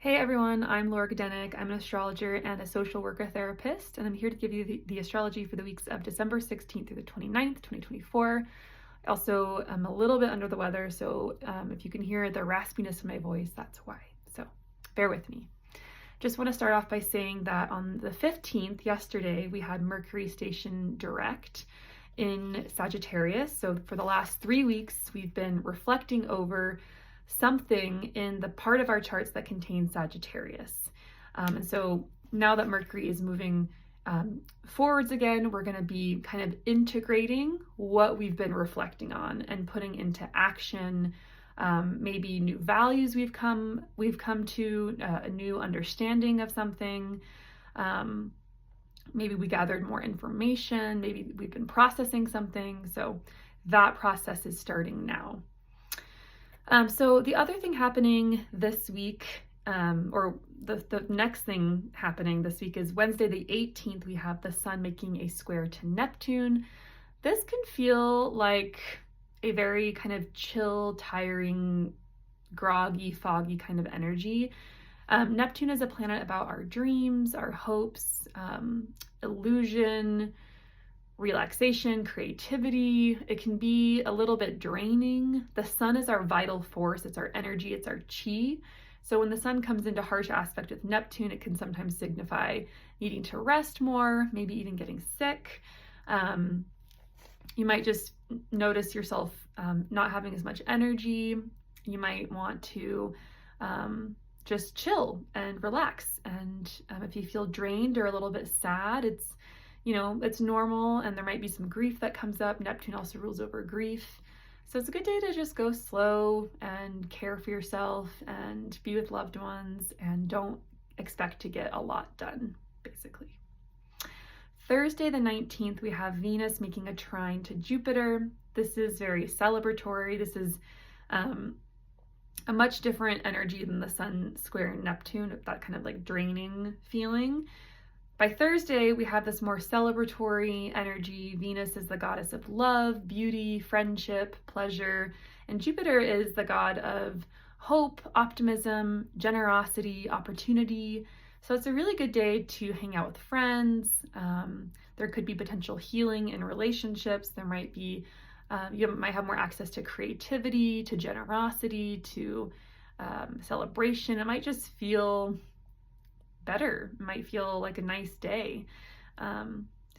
Hey everyone, I'm Laura Gdenik. I'm an astrologer and a social worker therapist, and I'm here to give you the astrology for the weeks of December 16th through the 29th, 2024. Also, I'm a little bit under the weather, so if you can hear the raspiness of my voice, that's why. So bear with me. Just want to start off by saying that on the 15th, yesterday, we had Mercury station direct in Sagittarius. So for the last 3 weeks, we've been reflecting over something in the part of our charts that contains Sagittarius. And so now that Mercury is moving forwards again, we're going to be kind of integrating what we've been reflecting on and putting into action maybe new values we've come to, a new understanding of something. Maybe we gathered more information, maybe we've been processing something. So that process is starting now. So the other thing happening this week, or the next thing happening this week, is Wednesday the 18th, we have the sun making a square to Neptune. This can feel like a very kind of chill, tiring, groggy, foggy kind of energy. Neptune is a planet about our dreams, our hopes, illusion, relaxation, creativity. It can be a little bit draining. The sun is our vital force, it's our energy, it's our chi. So when the sun comes into harsh aspect with Neptune, it can sometimes signify needing to rest more, maybe even getting sick. You might just notice yourself not having as much energy. You might want to just chill and relax. And if you feel drained or a little bit sad, it's normal, and there might be some grief that comes up. Neptune also rules over grief. So it's a good day to just go slow and care for yourself and be with loved ones, and don't expect to get a lot done, basically. Thursday the 19th, we have Venus making a trine to Jupiter. This is very celebratory. This is a much different energy than the sun squaring Neptune, that kind of like draining feeling. By Thursday, we have this more celebratory energy. Venus is the goddess of love, beauty, friendship, pleasure, and Jupiter is the god of hope, optimism, generosity, opportunity. So it's a really good day to hang out with friends. There could be potential healing in relationships. There might be, you might have more access to creativity, to generosity, to celebration. It might just feel better. It might feel like a nice day.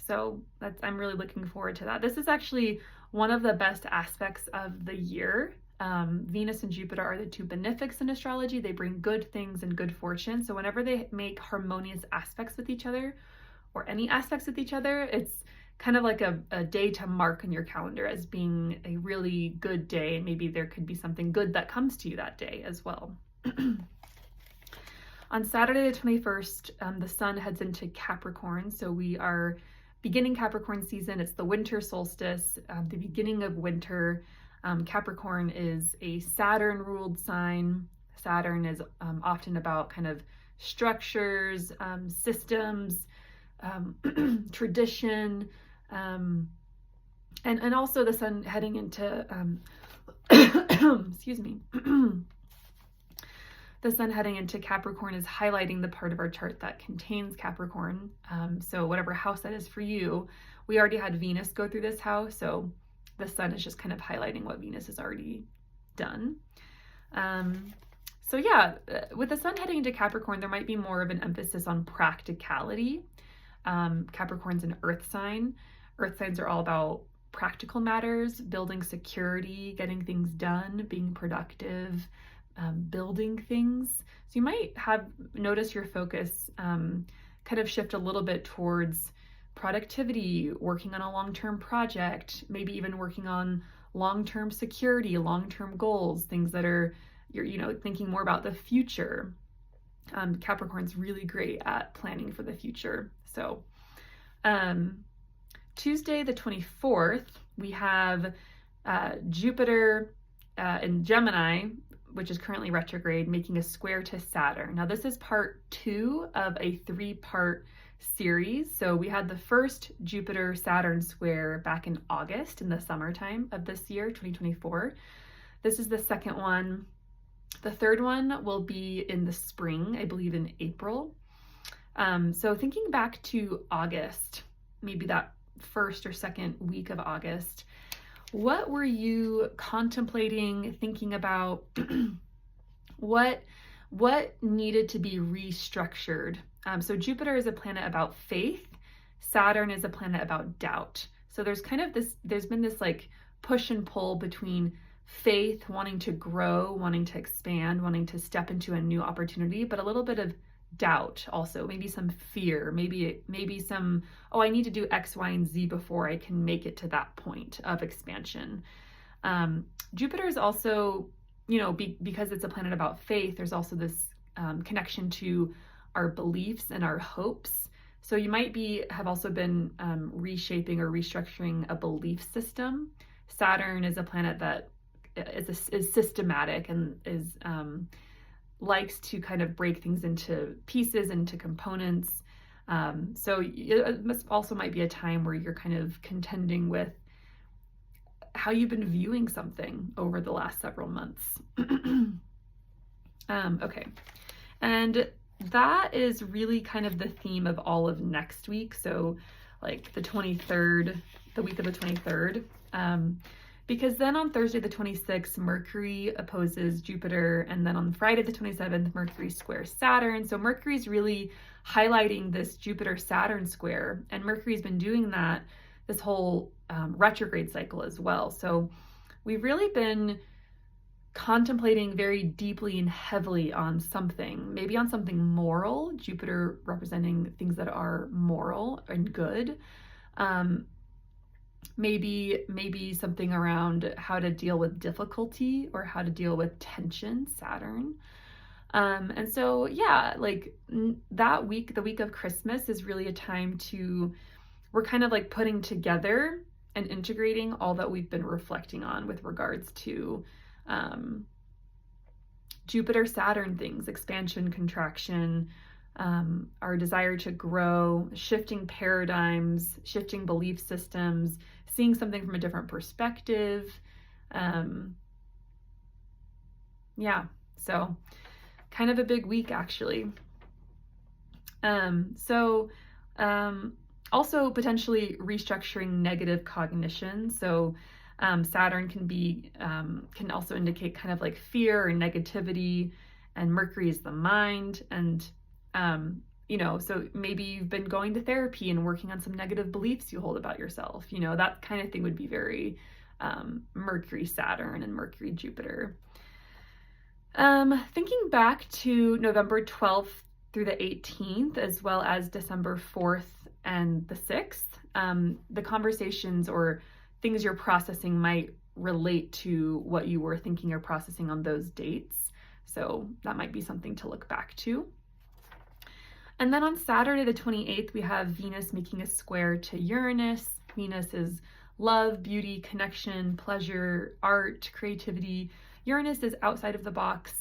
So I'm really looking forward to that. This is actually one of the best aspects of the year. Venus and Jupiter are the two benefics in astrology. They bring good things and good fortune. So whenever they make harmonious aspects with each other, or any aspects with each other, it's kind of like a day to mark on your calendar as being a really good day. Maybe there could be something good that comes to you that day as well. On Saturday the 21st, the sun heads into Capricorn. So we are beginning Capricorn season. It's the winter solstice, the beginning of winter. Capricorn is a Saturn-ruled sign. Saturn is often about kind of structures, systems, tradition, and also the sun heading into, excuse me, the sun heading into Capricorn is highlighting the part of our chart that contains Capricorn. So whatever house that is for you, we already had Venus go through this house. So the sun is just kind of highlighting what Venus has already done. So yeah, with the sun heading into Capricorn, there might be more of an emphasis on practicality. Capricorn's an earth sign. Earth signs are all about practical matters, building security, getting things done, being productive, building things. So you might notice your focus kind of shift a little bit towards productivity, working on a long-term project, maybe even working on long-term security, long-term goals, things that are, you're thinking more about the future. Capricorn's really great at planning for the future. So Tuesday the 24th, we have Jupiter in Gemini, which is currently retrograde, making a square to Saturn. Now this is part 2 of a 3-part series. So we had the first Jupiter-Saturn square back in August, in the summertime of this year, 2024. This is the second one. The third one will be in the spring, I believe in April. So thinking back to August, maybe that first or second week of August, what were you contemplating, thinking about? What needed to be restructured? So Jupiter is a planet about faith. Saturn is a planet about doubt. So there's been this like push and pull between faith, wanting to grow, wanting to expand, wanting to step into a new opportunity, but a little bit of doubt also, maybe some fear, maybe some, oh, I need to do X, Y, and Z before I can make it to that point of expansion. Jupiter is also, because it's a planet about faith, there's also this connection to our beliefs and our hopes. So you might have also been reshaping or restructuring a belief system. Saturn is a planet that is systematic and likes to kind of break things into pieces, into components. So it also might be a time where you're kind of contending with how you've been viewing something over the last several months. Okay. And that is really kind of the theme of all of next week. So like the 23rd, the week of the 23rd. Because then on Thursday the 26th, Mercury opposes Jupiter, and then on Friday the 27th, Mercury squares Saturn. So Mercury's really highlighting this Jupiter-Saturn square, and Mercury's been doing that this whole retrograde cycle as well. So we've really been contemplating very deeply and heavily on something, maybe on something moral, Jupiter representing things that are moral and good. Maybe something around how to deal with difficulty or how to deal with tension, Saturn. And so, yeah, like that week, the week of Christmas is really a time we're kind of like putting together and integrating all that we've been reflecting on with regards to Jupiter, Saturn things, expansion, contraction, our desire to grow, shifting paradigms, shifting belief systems, seeing something from a different perspective. Yeah, so kind of a big week actually. Also potentially restructuring negative cognition. So Saturn can also indicate kind of like fear or negativity, and Mercury is the mind. And so maybe you've been going to therapy and working on some negative beliefs you hold about yourself. That kind of thing would be very Mercury, Saturn, and Mercury, Jupiter. Thinking back to November 12th through the 18th, as well as December 4th and the 6th, the conversations or things you're processing might relate to what you were thinking or processing on those dates. So that might be something to look back to. And then on Saturday, the 28th, we have Venus making a square to Uranus. Venus is love, beauty, connection, pleasure, art, creativity. Uranus is outside of the box,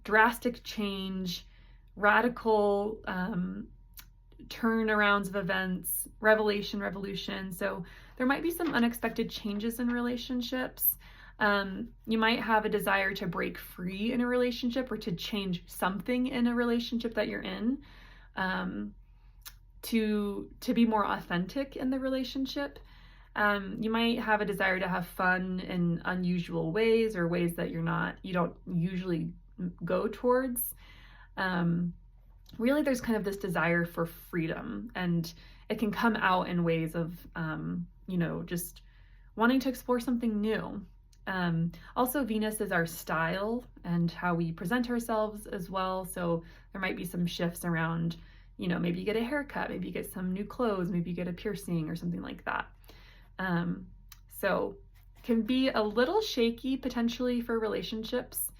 drastic change, radical turnarounds of events, revolution. So there might be some unexpected changes in relationships. You might have a desire to break free in a relationship or to change something in a relationship that you're in, to be more authentic in the relationship. You might have a desire to have fun in unusual ways or ways that you don't usually go towards. Really, there's kind of this desire for freedom, and it can come out in ways of, just wanting to explore something new. Also, Venus is our style and how we present ourselves as well. So there might be some shifts around, maybe you get a haircut, maybe you get some new clothes, maybe you get a piercing or something like that. So can be a little shaky potentially for relationships,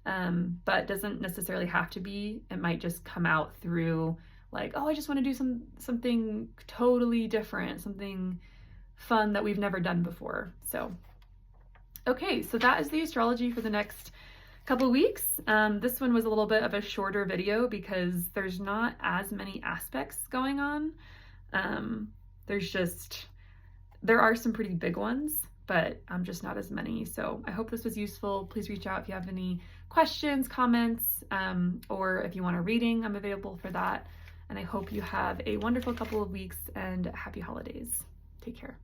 but doesn't necessarily have to be. It might just come out through like, oh, I just want to do something totally different, something fun that we've never done before. So okay, so that is the astrology for the next couple weeks. This one was a little bit of a shorter video because there's not as many aspects going on. There are some pretty big ones, but just not as many. So I hope this was useful. Please reach out if you have any questions, comments, or if you want a reading, I'm available for that. And I hope you have a wonderful couple of weeks and happy holidays. Take care.